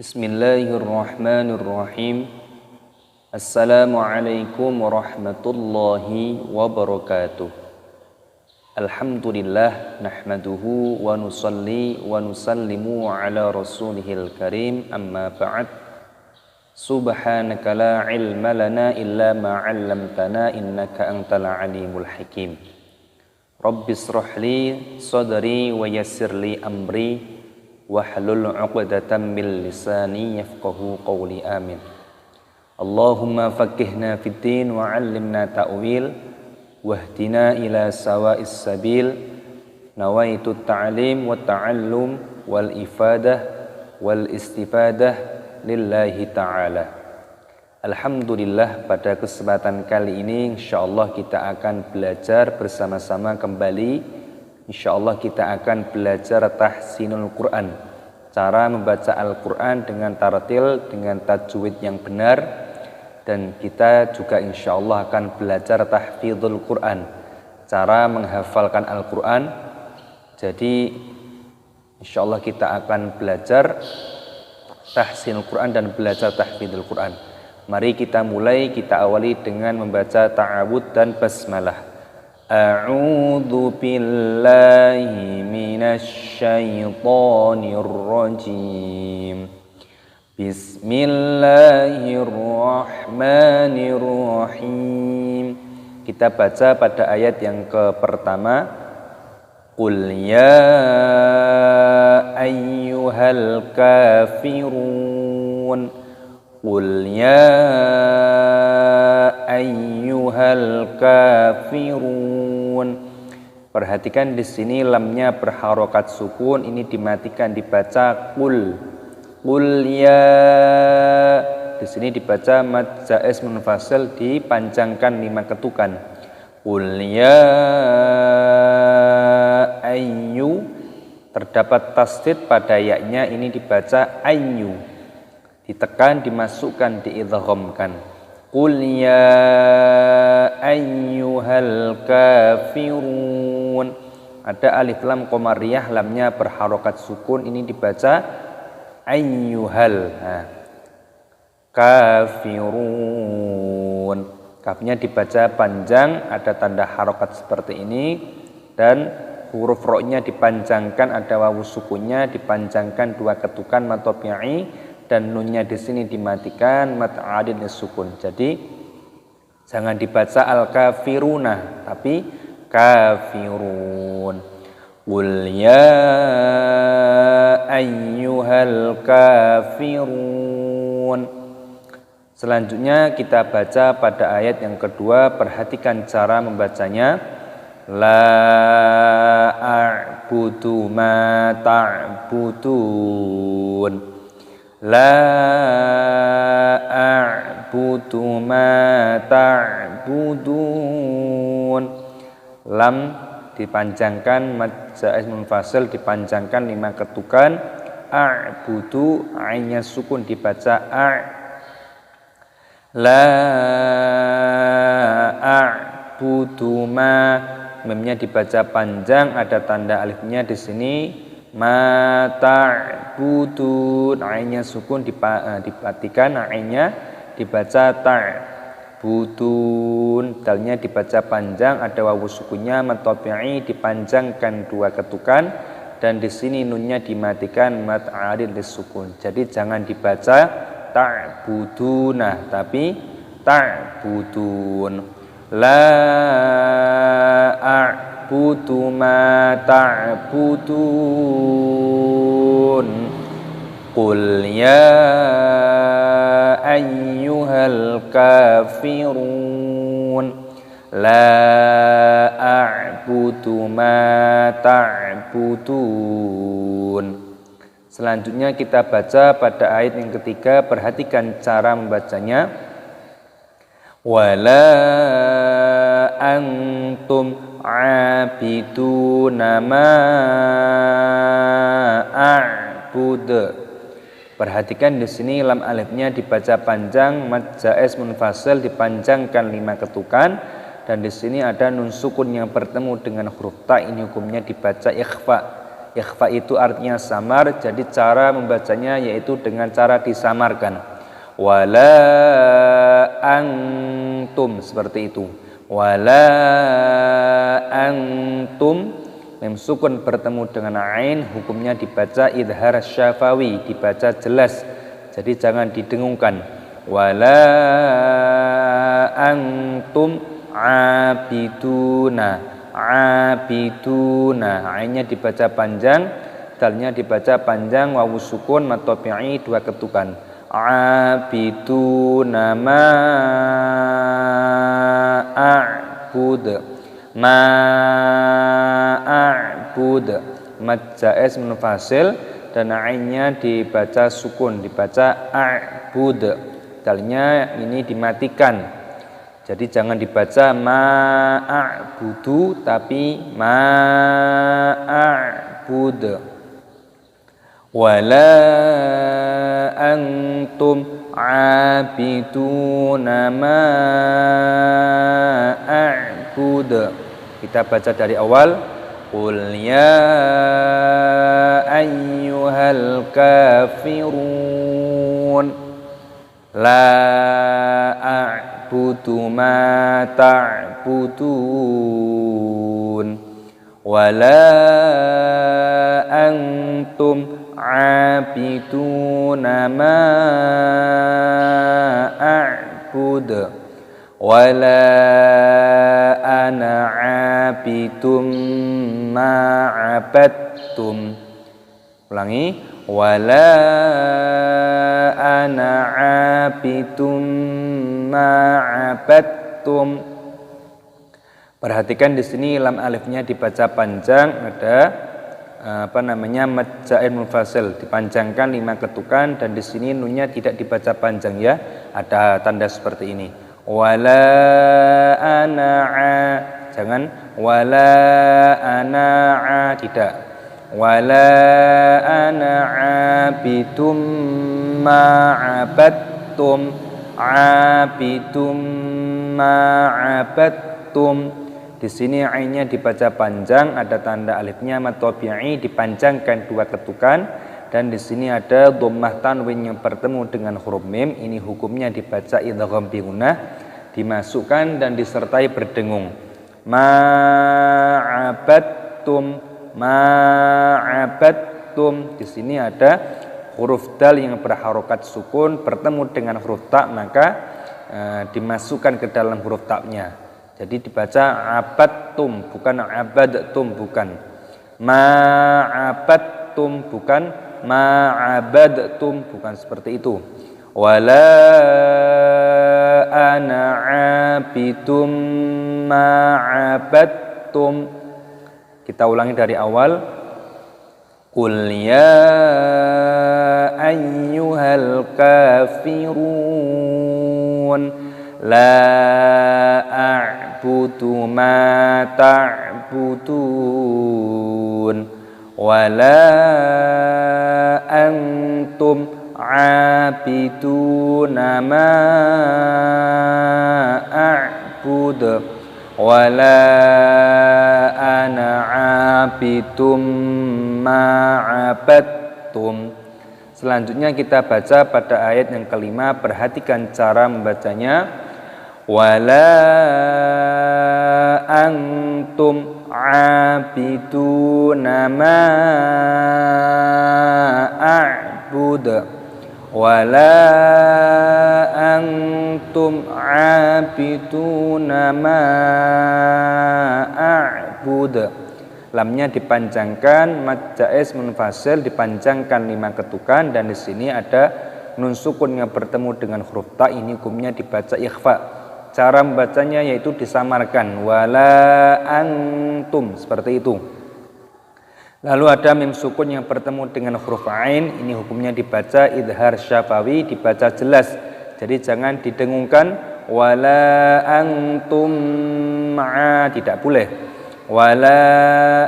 Bismillahirrahmanirrahim. Assalamualaikum warahmatullahi wabarakatuh. Alhamdulillah nahmaduhu wa nusalli wa nusallimu ala rasulihil karim, amma ba'd. Subhanaka la ilma lana illa ma 'allamtana innaka antal alimul hakim. Rabbis shrahli sadri wa yassirli amri wahlul 'uqdatam min lisani yafqahu qawli, amin. Allahumma faqihna fid din wa 'allimna ta'wil wahdina ila sawa'is sabil. Nawaitu ta'lim wa ta'allum wal ifadah wal istifadah lillahi ta'ala. Alhamdulillah, pada kesempatan kali ini insyaallah kita akan belajar bersama-sama kembali. Insyaallah kita akan belajar tahsinul Quran, cara membaca Al-Quran dengan tartil, dengan tajwid yang benar. Dan kita juga insyaallah akan belajar tahfidzul Quran, cara menghafalkan Al-Quran. Jadi insyaallah kita akan belajar tahsinul Quran dan belajar tahfidzul Quran. Mari kita mulai, kita awali dengan membaca ta'awudz dan basmalah. A'udzu billahi minasy syaithanir rajim. Bismillahirrahmanirrahim. Kita baca pada ayat yang pertama. Qul ya ayyuhal kafirun. Qul ya ayyuhal kafirun. Perhatikan di sini lamnya berharokat sukun, ini dimatikan, dibaca qul. Qul ya. Di sini dibaca mad jaiz munfasil, dipanjangkan 5 ketukan. Qul ya ayyu. Terdapat tasdid pada ya-nya, ini dibaca ayyu. Ditekan, dimasukkan, diidghamkan. Qul ya ayyuhal kafirun. Ada alif lam qamariyah, lamnya berharokat sukun, ini dibaca ayyuhal. Kafirun. Kafnya dibaca panjang, ada tanda harokat seperti ini. Dan huruf ro-nya dipanjangkan, ada wawu sukunnya dipanjangkan 2 ketukan mad tabi'i. Dan nunnya di sini dimatikan, mad adid sukun. Jadi jangan dibaca al-kafiruna, tapi kafirun. Qul ya ayyuhal kafirun. Selanjutnya kita baca pada ayat yang kedua. Perhatikan cara membacanya. La a'budu ma ta'budun. La a'budu ma ta'budun. Lam dipanjangkan, mad jaiz munfasil dipanjangkan 5 ketukan. A'budu, ainnya sukun dibaca a'. La a'budu ma, memnya dibaca panjang, ada tanda alifnya di sini. Ma ta'budun, ainnya sukun dipatikan, ainnya dibaca ta'budun. Dalnya dibaca panjang, ada wawu sukunnya, mad tabi'i dipanjangkan 2 ketukan. Dan di sini nunnya dimatikan, mad adid sukun. Jadi jangan dibaca ta'buduna, tapi ta'budun. La a'budu ma ta'budun. Qul ya ayyuhal kafirun. La a'budu ma ta'budun. Selanjutnya kita baca pada ayat yang ketiga. Perhatikan cara membacanya. Wala antum abiduna ma a'bud. Perhatikan di sini lam alifnya dibaca panjang, mad jaiz munfasil dipanjangkan 5 ketukan. Dan di sini ada nun sukun yang bertemu dengan huruf ta, ini hukumnya dibaca ikhfa. Ikhfa itu artinya samar, jadi cara membacanya yaitu dengan cara disamarkan. Wala antum, seperti itu. Wala antum, mim sukun bertemu dengan ain, hukumnya dibaca idhar syafawi, dibaca jelas. Jadi jangan didengungkan. Wala antum abiduna. Abiduna, ainnya dibaca panjang, dalnya dibaca panjang, wawu sukun mad tabi'i 2 ketukan. Abiduna ma a'bud, ma a'bud, mad jaiz munfasil dan ainnya dibaca sukun, dibaca a'bud, dalnya ini dimatikan. Jadi jangan dibaca ma'a'budu tapi ma'a'bud. Wala antum abiduna ma'a'bud. Kita baca dari awal. Qul ya ayyuhal kafirun la a'budu ma ta'budun wala antum abiduna ma a'bud wala ana abidum ma abadtum. Ulangi. Wala ana abidum ma'abadtum. Perhatikan di sini lam alifnya dibaca panjang, ada mad jaiz munfasil dipanjangkan 5 ketukan, dan di sini nunnya tidak dibaca panjang ya, ada tanda seperti ini. Wala ana'a, jangan wala ana'a, tidak. Wala ana'abidum ma'abadtum, abidum ma'abadtum. Di sini ainnya dibaca panjang, ada tanda alifnya mad tabi'i dipanjangkan 2 ketukan, dan di sini ada dhammah tanwin yang bertemu dengan huruf mim. Ini hukumnya dibaca idgham bi gunnah, dimasukkan dan disertai berdengung. Ma'abadtum, ma'abadtum. Di sini ada huruf dal yang berharokat sukun bertemu dengan huruf ta, maka dimasukkan ke dalam huruf ta-nya. Jadi dibaca abadtum, bukan abadtum, bukan ma'abadtum, bukan ma'abadtum, bukan seperti itu. Wala ana abidum ma'abadtum. Kita ulangi dari awal. Qul ya ayyuhal kafirun la a'budu ma ta'budun wala antum abiduna ma a'bud wala ana abidum ma'abadtum. Selanjutnya kita baca pada ayat yang kelima. Perhatikan cara membacanya. Wala antum abiduna ma a'bud wala antum abiduna ma a'bud. Lamnya dipanjangkan, mad jaiz munfasil dipanjangkan 5 ketukan, dan di sini ada nun sukun yang bertemu dengan huruf ta. Ini hukumnya dibaca ikhfa. Cara membacanya yaitu disamarkan. Wala antum, seperti itu. Lalu ada mim sukun yang bertemu dengan huruf ain. Ini hukumnya dibaca idhar syafawi, dibaca jelas. Jadi jangan didengungkan. Wala antum ma'a, tidak boleh. Wala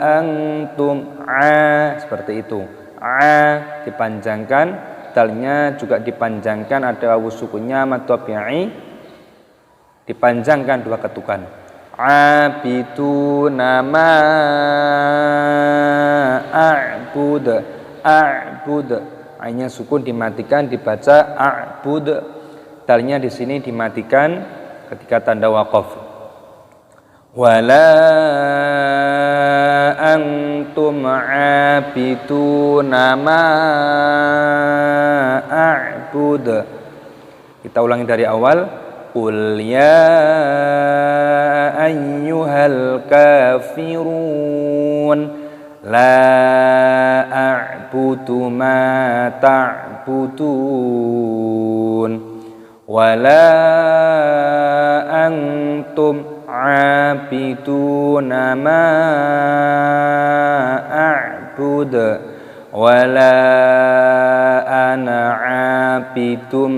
antum seperti itu. Dipanjangkan, dalnya juga dipanjangkan, ada wawu sukunnya mad tabi'i dipanjangkan 2 ketukan. Abiduna ma a'bud. A'bud. Ainnya sukun dimatikan dibaca a'bud. Dalnya di sini dimatikan ketika tanda waqaf. Wala antum a'abiduna ma a'bud. Kita ulangi dari awal. Qul ya ayyuhal kafirun la a'budu ma ta'budun wala antum a'abiduna ma a'bud wala ana 'abidum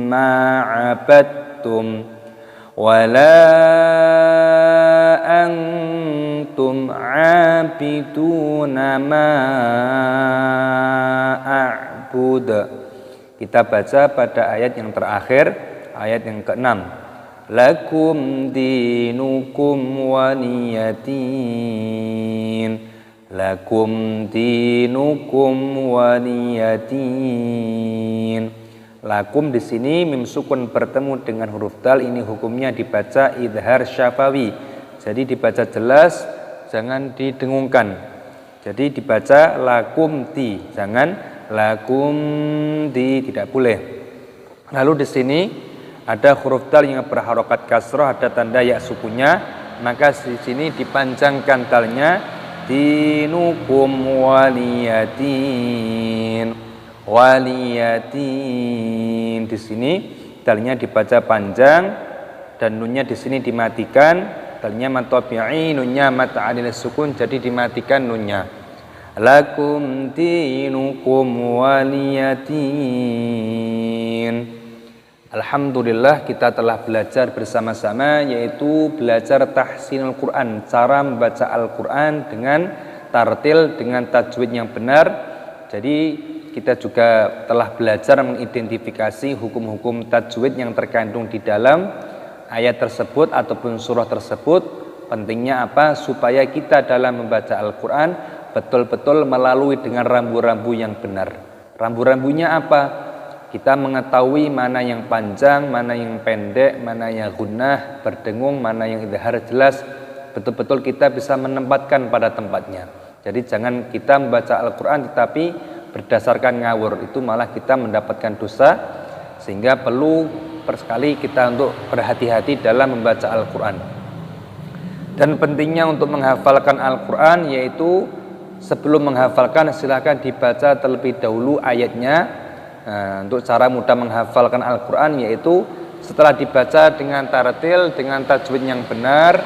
ma 'abadtum wala antum 'abiduna ma a'bud. Kita baca pada ayat yang terakhir, ayat yang ke-6. Lakum dinukum waliyadin. Lakum dinukum waliyadin. Lakum di sini mim sukun bertemu dengan huruf dal, ini hukumnya dibaca idhar syafawi. Jadi dibaca jelas, jangan didengungkan. Jadi dibaca lakum di, jangan lakum di, tidak boleh. Lalu di sini ada huruf dal yang berharokat kasroh, ada tanda ya sukunnya, maka di sini dipanjangkan dalnya dinukum waliyadin. Waliyadin, di sini dalnya dibaca panjang dan nunnya di sini dimatikan. Dalnya matabi'i, nunnya mata'adil sukun, jadi dimatikan nunnya. Lakum dinukum waliyadin. Alhamdulillah kita telah belajar bersama-sama, yaitu belajar tahsinul Quran, cara membaca Al-Quran dengan tartil, dengan tajwid yang benar. Jadi kita juga telah belajar mengidentifikasi hukum-hukum tajwid yang terkandung di dalam ayat tersebut ataupun surah tersebut. Pentingnya apa? Supaya kita dalam membaca Al-Quran betul-betul melalui dengan rambu-rambu yang benar. Rambu-rambunya apa? Kita mengetahui mana yang panjang, mana yang pendek, mana yang gunnah, berdengung, mana yang idhar jelas. Betul-betul kita bisa menempatkan pada tempatnya. Jadi jangan kita membaca Al-Quran tetapi berdasarkan ngawur, itu malah kita mendapatkan dosa. Sehingga perlu sekali kita untuk berhati-hati dalam membaca Al-Quran. Dan pentingnya untuk menghafalkan Al-Quran, yaitu sebelum menghafalkan silakan dibaca terlebih dahulu ayatnya. Untuk cara mudah menghafalkan Al-Quran, yaitu setelah dibaca dengan tartil, dengan tajwid yang benar,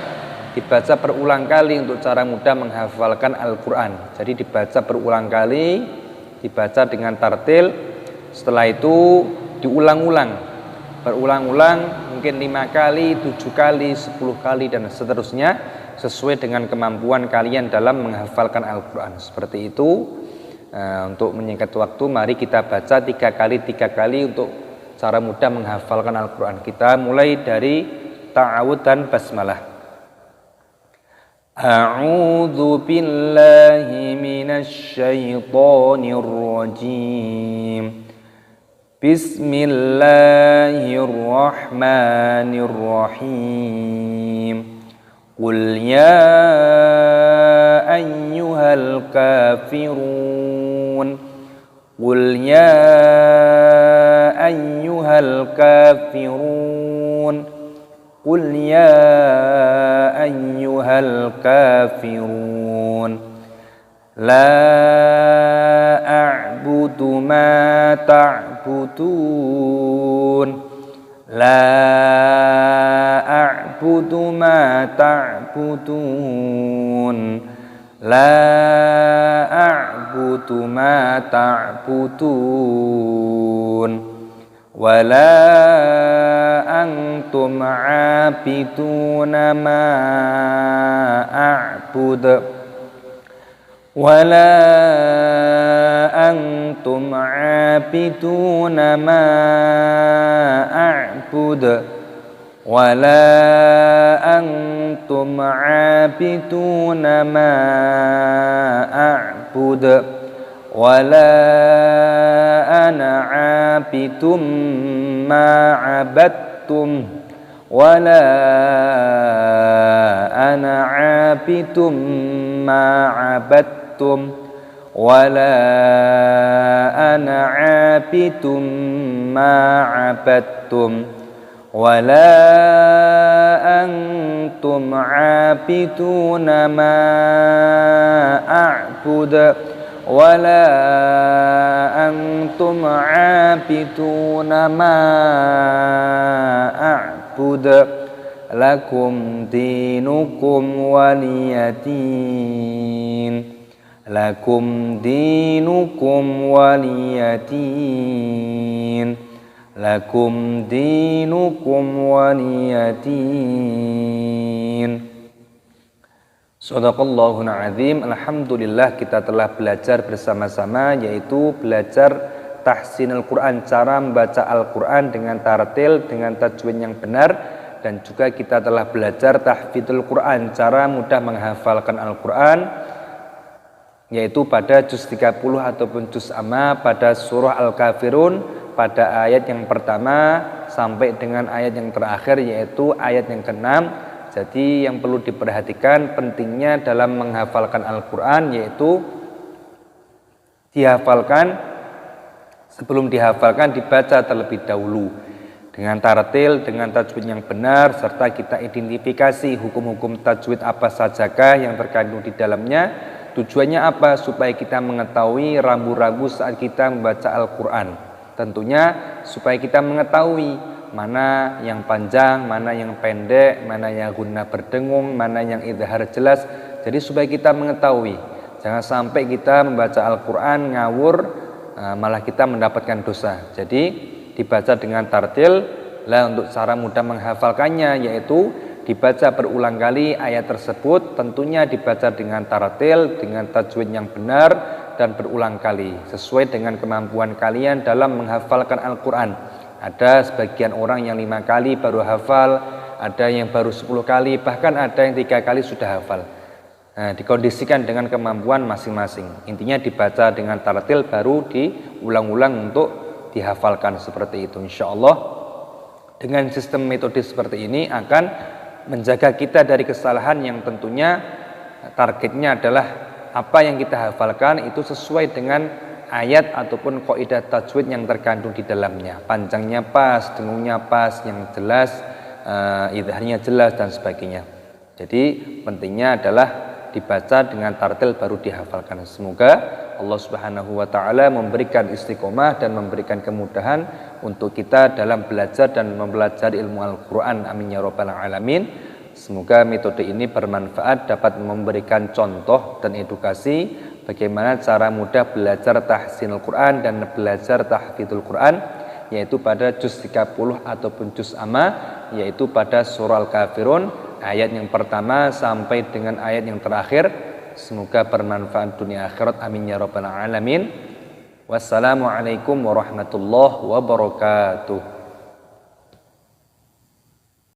dibaca berulang kali untuk cara mudah menghafalkan Al-Quran. Jadi dibaca berulang kali, dibaca dengan tartil, setelah itu diulang-ulang, berulang-ulang mungkin 5 kali, 7 kali, 10 kali dan seterusnya, sesuai dengan kemampuan kalian dalam menghafalkan Al-Quran. Seperti itu. Untuk menyingkat waktu, mari kita baca 3 kali untuk cara mudah menghafalkan Al-Quran. Kita mulai dari ta'awud dan basmalah. A'udzu billahi minasy syaithanir rajim. Bismillahirrahmanirrahim. Qul ya ayyuhal kafirun. Qul ya ayyuhal kafirun. Qul ya ayyuhal kafirun. La a'budu ma ta'budun. La a'budu ma ta'budun. La a'budu ma ta'budun. Wa la antum 'abiduna ma a'bud. Wa la antum 'abiduna ma a'bud. wala antum aabiduna ma a'bud wala ana aabidum ma abattum wala ana aabidum ma abattum wala ana aabidum ma abattum wala antum aabiduna ma a'bud wala antum aabiduna ma a'bud lakum dinukum waliyadin lakum dinukum waliyadin lakum dinukum waliyadin. Shadaqallahul azim. Alhamdulillah kita telah belajar bersama-sama, yaitu belajar tahsinul Quran, cara membaca Al-Quran dengan tartil, dengan tajwid yang benar, dan juga kita telah belajar tahfidzul Quran, cara mudah menghafalkan Al-Quran, yaitu pada juz 30 ataupun juz amma pada surah Al-Kafirun, pada ayat yang pertama sampai dengan ayat yang terakhir, yaitu ayat yang ke-6. Jadi yang perlu diperhatikan pentingnya dalam menghafalkan Al-Quran, yaitu dihafalkan, sebelum dihafalkan dibaca terlebih dahulu dengan tartil, dengan tajwid yang benar, serta kita identifikasi hukum-hukum tajwid apa sajakah yang terkandung di dalamnya. Tujuannya apa? Supaya kita mengetahui rambu-rambu saat kita membaca Al-Quran. Tentunya supaya kita mengetahui mana yang panjang, mana yang pendek, mana yang gunnah berdengung, mana yang idhar jelas. Jadi supaya kita mengetahui, jangan sampai kita membaca Al-Quran ngawur, malah kita mendapatkan dosa. Jadi dibaca dengan tartil lah untuk cara mudah menghafalkannya, yaitu dibaca berulang kali ayat tersebut, tentunya dibaca dengan tartil, dengan tajwid yang benar dan berulang kali sesuai dengan kemampuan kalian dalam menghafalkan Al-Quran. Ada sebagian orang yang 5 kali baru hafal, ada yang baru 10 kali, bahkan ada yang 3 kali sudah hafal. Nah, dikondisikan dengan kemampuan masing-masing. Intinya dibaca dengan tartil baru diulang-ulang untuk dihafalkan seperti itu. Insya Allah dengan sistem metode seperti ini akan menjaga kita dari kesalahan yang tentunya targetnya adalah apa yang kita hafalkan itu sesuai dengan ayat ataupun kaidah tajwid yang terkandung di dalamnya. Panjangnya pas, dengungnya pas, yang jelas, idharnya jelas dan sebagainya. Jadi pentingnya adalah dibaca dengan tartil baru dihafalkan. Semoga Allah Subhanahu wa taala memberikan istiqomah dan memberikan kemudahan untuk kita dalam belajar dan mempelajari ilmu Al-Qur'an. Amin ya rabbal alamin. Semoga metode ini bermanfaat, dapat memberikan contoh dan edukasi bagaimana cara mudah belajar tahsinul Quran dan belajar tahfidzul Quran, yaitu pada juz 30 ataupun juz amma, yaitu pada surah Al-Kafirun ayat yang pertama sampai dengan ayat yang terakhir. Semoga bermanfaat dunia akhirat. Amin ya rabbal alamin. Wassalamualaikum warahmatullahi wabarakatuh.